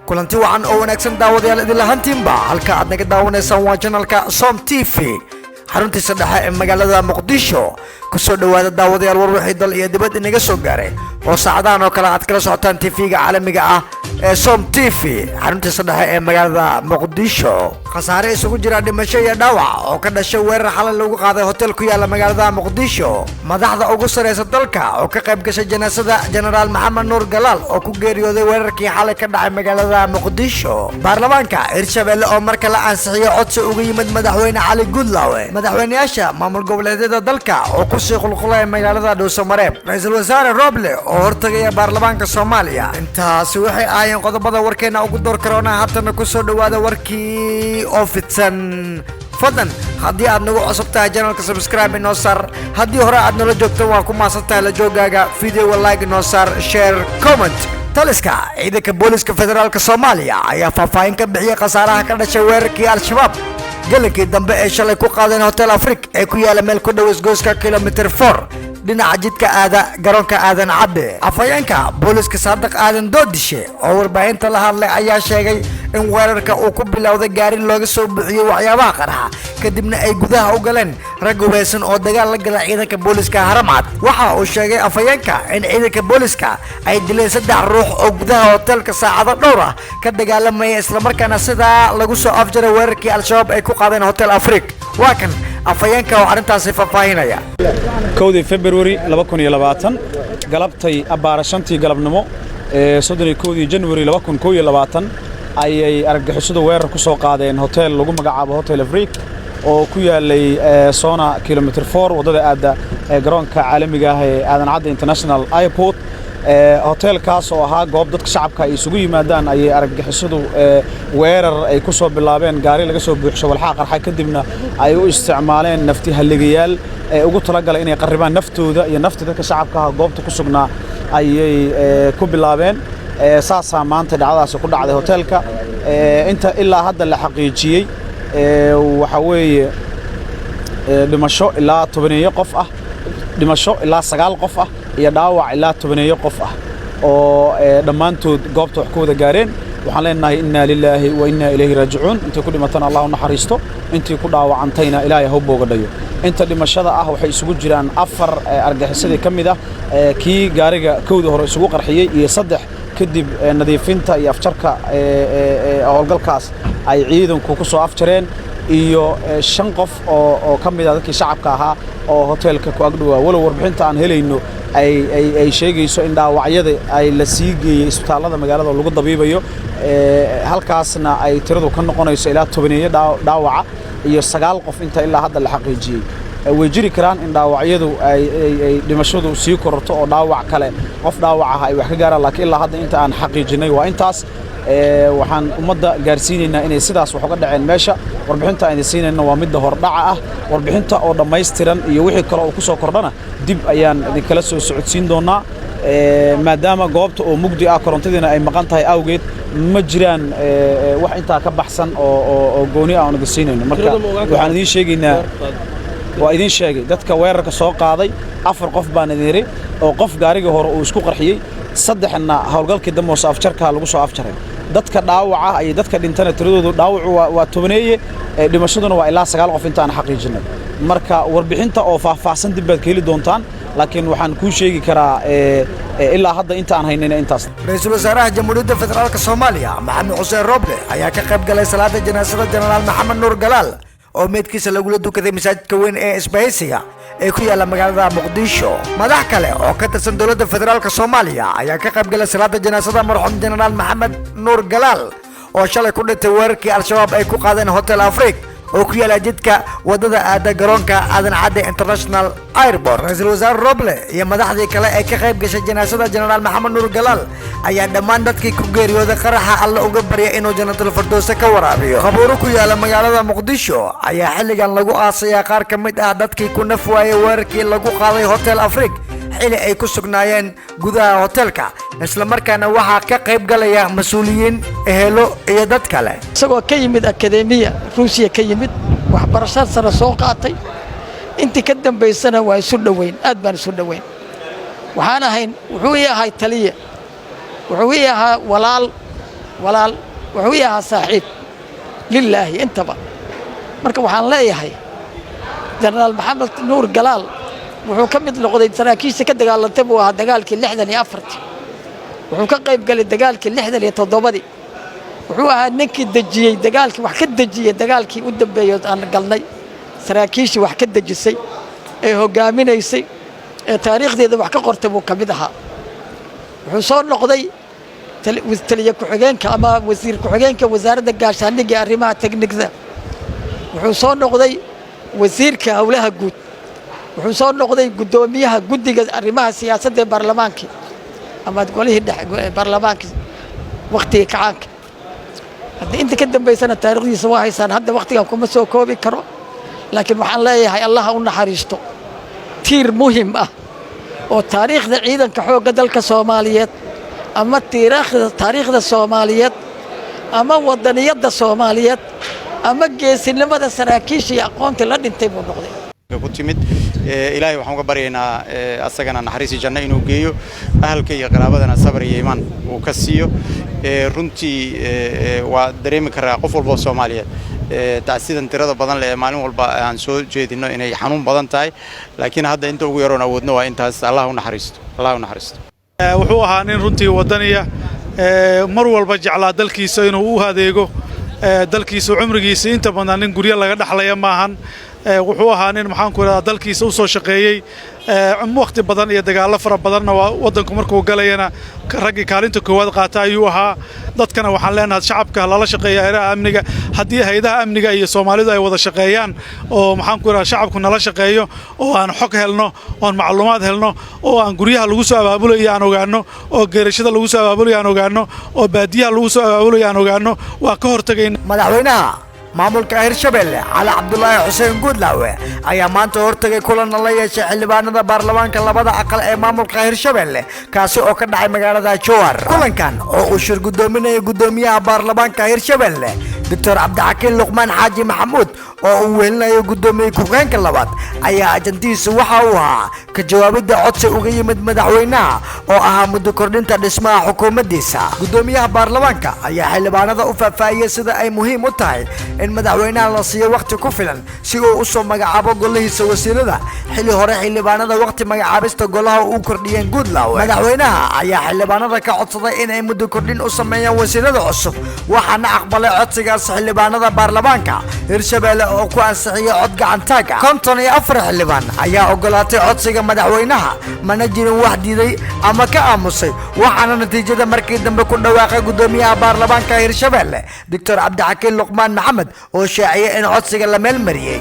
kulanti wacan oo wanaagsan daawadayaal idin lahantiinba halka aad naga daawanaysaan waa channelka Som TV xaruntiisa dhexe ee magaalada Muqdisho ku soo dhawaada daawadayaal war wixii dal iyo dibadda inaga soo gaaray oo saacadahan oo kale aad kala socotaan TV-ga caalamiga ah ee Som TV xaruntiisa dhexe ee magaalada Muqdisho khasaare isugu jira dhimasho iyo dhaawac oo ka dhashay weerar xalay lagu qaaday hotel ku yaala magaalada Muqdisho madaxda ugu sareysa dalka oo ka qayb gashay janaasada General Maxamed Nuur Galaal oo ku geeriyooday weerarkii xalay ka dhacay magaalada Muqdisho baarlamaanka Hirshabelle oo marka la ansixiyay codsi uga yimid madaxweyne Cali Gudlaawe madaxweynayaasha maamul goboleedyada dalka oo ku sii qulqulay magaalada Dhuusamareeb ra'iisul wasaare Roble oo hortagaya baarlamaanka Soomaaliya intaasi waxay aayeen qodobada warkeena ugu door karona haatan ku soo dhawaada warkii oo fidsan fadlan haddii aad nagu cusubtahay channelka subscribe inoo sar haddii hore aad nala joogto waa ku maasantahay la joogaaga video like inoo sar share comment taliska ciidanka booliska federaalka Soomaaliya ayaa faahfaahin ka bixiyay khasaaraha ka dhashay weerarkii al-shabaab galkii dambe ee shalay ku qaadeen hotel Afrique ee ku yaala meel ku dhow isgoyska kilometer 4 dhinaca jidka aada garoonka aadan cabbe afayeenka booliska Saadiq Aadan Doodishe oo warbaahinta la hadlay ayaa sheegay in weerarka uu ku bilowday gaari looga soo bixiyay waxyaabaha qaraxa kadibna ay gudaha u galeen rag hubeysan oo dagaal la galay ciidanka booliska Haramcad waxa uu sheegay afayeenka in ciidanka booliska ay dileen 3 ruux oo gudaha hotelka saacado dhowr ah ka dagaalamaya isla markaana sida lagu soo afjaray weerarkii al-shabaab ay ku qaadeen hotel Afrique waa kan afayeenka oo arintaasi faahfaahinaya February 2020 galabtay abaarashantii galabnimo ee 31 January 2021 ayay argagixisadu weerar ku soo qaadeen hotel lagu magacaabo Hotel Afrique oo ku yaalay Sona kilometer 4 wadada aada garoonka caalamiga ah ee Aadan Cabde International Airport hotelkaas oo ahaa goob dadka shacabka ay isugu yimaadaan ayay argagixisadu weerar ay ku soo bilaabeen gaari laga soo buuxsho walxaaq qarxa kadibna ay u isticmaaleen nafti haligayaal ugu talagalay inay qarribaan naftooda iyo nafta dadka shacabka ah goobta ku sugnaa ayay ku bilaabeen saasa maanta dhacdaas ku dhacday hotelka inta ilaa hadda la xaqiijiyay waxa weeye dhimasho ilaa 12 qof ah dhimasho ilaa 9 qof ah iyo dhaawac ilaa 12 qof ah oo dhamaantood goobta wax ku wada gaareen waxaan leenahay inna lillahi wa inna ilayhi raaji'uun inta ku dhimatana Allahu naxariisto intii ku dhaawacantayna Ilaahay ha booga dhayo inta dhimashada ah waxay isugu jiraan 4 argagixisadii kamid ah kii gaariga kowda hore isugu qarxiyay iyo 3 kadib nadiifinta iyo afjarka howlgalkaas ay ciidanku ku soo afjareen iyo 5 qof oo kamid ah dadkii shacabka ahaa oo hotelka ku agdhowa walow warbixinta aan helayno ay sheegayso in dhaawacyada ay la sii geeyay isbitaalada magaalada lagu dabiibayo halkaasna ay tiradu ka noqonayso ilaa 12 dhaawaca iyo 9 qof inta ilaa hadda la xaqiijiyay way jiri karaan in dhaawacyadu ay dhimashadu sii kororto oo dhaawac kale qof dhaawac ah ay wax ka gaaraan laakiin ilaa hadda inta aan xaqiijinay waa intaas waxaan ummadda gaarsiinaynaa inay sidaas wax uga dhaceen meesha warbixinta aan siinayna waa mid hordhaca ah warbixinta oo dhameystiran iyo wixii kale oo ku soo kordhana dib ayaan idin kala soo socodsiin doonaa maadaama goobta oo mugdi ah korontadiina ay maqan tahay awgeed ma jiraan wax inta ka baxsan oo gooni ah oo naga siinayno marka waxaan idin sheegaynaa waa idin sheegay dadka weerarka soo qaaday 4 qof baan idin yiri oo qof gaariga hore uu isku qarxiyay 3na hawlgalkii damo soo afjarka lagu soo afjaray dadka dhaawaca ay dadka dhintana tiradoodu dhaawacu waa 12 dhimashaduna waa ilaa 9 qof inta aan xaqiijinay marka warbixinta oo faahfaahsan dib baad ka heli doontaan laakiin waxaan ku sheegi karaa ilaa hadda inta aan haynayna intaas ra'iisul wasaaraha jamhuuriyadda federaalka Soomaaliya Maxamed Xuseen Roble ayaa ka qayb galay salaada janaasada General Maxamed Nuur Galaal oo meedkiisa lagu la dukaday masaajidka weyn ee Isbaahaysiga ee ku yaala magaalada Muqdisho madax kale oo ka tirsan dawladda federaalka Soomaaliya ayaa ka qayb galay salaada janaasada marxuum General Maxamed Nuur Galaal oo shalay ku dhintay weerarkii al-shabaab ay ku qaadeen hotel Afrique oo ku yaala jidka wadada aada garoonka Aadan Cabde International Airport ra'iisul wasaare Roble iyo madaxdii kale ee ka qayb gashay janaasada General Maxamed Nuur Galaal ayaa dhammaan dadkii ku geeriyooday qaraxa alla uga baryay inuu jannatul firdaws ka waraabiyo qabuuro ku yaala magaalada Muqdisho ayaa xilligan lagu aasaya qaar ka mid ah dadkii ku naf waayay weerarkii lagu qaaday hotel Afrique xilli ay ku sugnaayeen gudaha hotelka isla markaana waxa ka qayb galaya mas'uuliyiin ehelo iyo dad kale isagoo ka yimid akademiya Ruusiya ka yimid waxbarashada sare soo qaatay intii ka dambeysana waa isu dhaweyn aad baan isu dhaweyn waxaan ahayn wuxuu yahay taliye wuxuu yahay walaal walaal wuxuu yahay saaxiib lillaahi intaba marka waxaan leeyahay jenaraal maxamed nuur galaal wuxuu ka mid noqday saraakiisha ka dagaalantay buu ahaa dagaalkii 64 wuxuu ka qayb galay dagaalkii 67 wuxuu ahaa ninkii dejiyay dagaalkii wax ka dejiyay dagaalkii u dambeeyay aan galnay saraakiishii wax ka dejisay ee hogaaminaysay ee taariikhdeeda wax ka qortay buu kamid ahaa wuxuu soo noqday taliye ku-xigeenka ama wasiir ku-xigeenka wasaaradda gaashaandhigga ee arrimaha teknikada wuxuu soo noqday wasiirka howlaha guud wuxuu soo noqday gudoomiyaha guddiga arrimaha siyaasadda ee baarlamaanka ama golihii baarlamaanka waqtiga kacaanka haddii inta ka dambaysana taariikhdiisa waa haysaan hadda waqtigan kuma soo koobi karo laakiin waxaan leeyahay allaha u naxariisto tiir muhiim ah oo taariikhda ciidanka xoogga dalka Soomaaliyeed ama taariikhda Soomaaliyeed ama wadaniyada Soomaaliyeed ama geesinimada saraakiisha iyo aqoonta la dhintay buu noqday ku timid ilaahay waxaan uga baryaynaa asagana naxariis janno inuu geeyo ahalka iyo qaraabadana sabr iyo iimaan uu ka siiyo runtii waa dareemi karaa qof walba Soomaaliyeed taasidan tirada badan leh maalin walba aan soo jeedino inay xanuun badan tahay laakiin hadda inta ugu yaroon awoodno waa intaas Allah u naxariisto wuxuu ahaa nin runtii wadaniya mar walba jeclaa dalkiisa inuu u adeego dalkiisa umrigiisa inta badan nin guriga laga dhaxlaya maahan wuxuu ahaa nin maxaan ku radaa dalkiisa u soo shaqeeyay waqti badan iyo dagaalo fara badanna wadanku markuu galayna ragii kaalinta koowaad qaata ayuu ahaa dadkana waxaan leenahay shacabka lala shaqeeyo hay'adaha amniga haddii hay'adaha amniga iyo Soomaalidu ay wada shaqeeyaan oo maxaan ku radaa shacabku nala shaqeeyo oo aan xog helno oo macluumaad helno oo aan guryaha lagu soo abaabulayo aan ogaano oo geerashada lagu soo abaabulayo aan ogaano oo baadiyaha lagu soo abaabulayo aan ogaano waa ka hortagayna madaxweynaha maamulka Hirshabelle Cali Cabdullaahi Xuseen Guudlaawe ayaa maanta hortagay kulan la yeeshay xildhibaanada baarlamaanka labada aqal ee maamulka Hirshabelle kaasi oo ka dhacay magaalada Jowhar kulankan oo uu shir gudoominayay gudoomiyaha baarlamaanka Hirshabelle Dr. Cabdixakiin Luqmaan Xaaji Maxamuud oo uu weelinayo gudoomiye ku-xigeenka labaad ayaa ajantiisa waxa uu ahaa ka jawaabida codsi uga yimid madaxweynaha oo ahaa muddo kordhinta dhismaha xukuumaddiisa gudoomiyaha baarlamaanka ayaa xildhibaanada u faahfaahiyay sida ay muhiim u tahay in madaxweynaha la siiyo waqti ku filan si uu u soo magacaabo golahiisa wasiirada xilli hore xildhibaanada waqti magacaabista golaha uu kordhiyeen Guudlaawe madaxweynaha ayaa xildhibaanada ka codsaday in ay muddo kordhin u sameeyaan wasiirada cusub waxaana aqbalay codsigaas xildhibaanada baarlamaanka Hirshabelle oo ku ansixiyay cod gacantaag ah 54 xildhibaan ayaa ogolaatay codsiga madaxweynaha mana jirin wax diiday ama ka aamusay waxaana natiijada markii dambe ku dhawaaqay gudoomiyaha baarlamaanka Hirshabelle Dr. Cabdixakiin Luqmaan Maxamed oo shaaciyay in codsiga la meel mariyay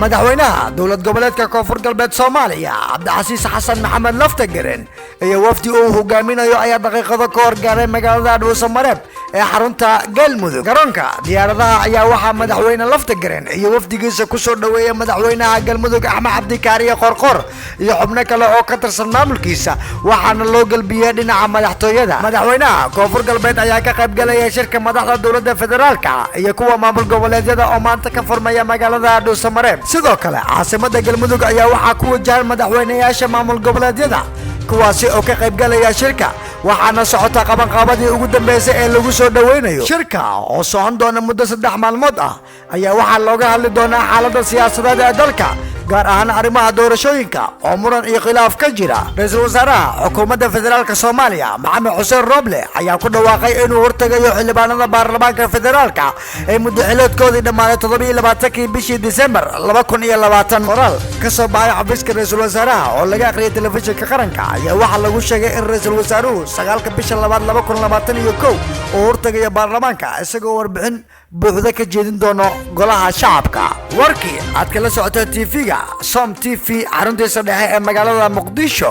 madaxweynaha dowlad goboleedka koonfur galbeed Soomaaliya Cabdicasiis Xasan Maxamed Laftagaren iyo wafdi uu hogaaminayo ayaa daqiiqado ka hor gaaray magaalada Dhuusamareeb ee xarunta Galmudug garoonka diyaaradaha ayaa waxaa madaxweyne Laftagaren iyo wafdigiisa ku soo dhaweeyay madaxweynaha Galmudug Axmed Cabdi Kaariye Qorqor iyo xubno kale oo ka tirsan maamulkiisa waxaana loo galbiyay dhinaca madaxtooyada madaxweynaha koonfur galbeed ayaa ka qayb galaya shirka madaxda dowladda federaalka iyo kuwa maamul goboleedyada oo maanta ka furmaya magaalada Dhuusamareeb sidoo kale caasimada Galmudug ayaa waxaa ku wajahan madaxweynayaasha maamul goboleedyada kuwaasi oo ka qayb galaya shirka waxaana socota qabanqaabadii ugu dambeysay ee lagu soo dhaweynayo shirka oo socon doona muddo 3 maalmood ah ayaa waxaa looga hadli doonaa xaaladda siyaasadeed ee dalka gaar ahaan arrimaha doorashooyinka oo muran iyo khilaaf ka jira ra'iisul wasaaraha xukuumadda federaalka Soomaaliya Maxamed Xuseen Roble ayaa ku dhawaaqay inuu hortagayo xildhibaanada baarlamaanka federaalka ee muddo xileedkoodii dhamaaday 27 bishii December 2020 qoraal ka soo baxay xafiiska ra'iisul wasaaraha oo laga aqriyay telefishinka qaranka ayaa waxaa lagu sheegay in ra'iisul wasaaruhu 9 bisha 2021 oo hortagayo baarlamaanka isagoo warbixin buuxda ka jeedin doono golaha shacabka warkii aad kala socotaa TV-ga Som TV xaruntiisa dhexe ee magaalada Muqdisho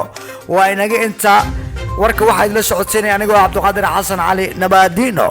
waa inaga inta warka waxaad la socodsiinay anigoo Cabdiqaadir Xasan Cali Nabadino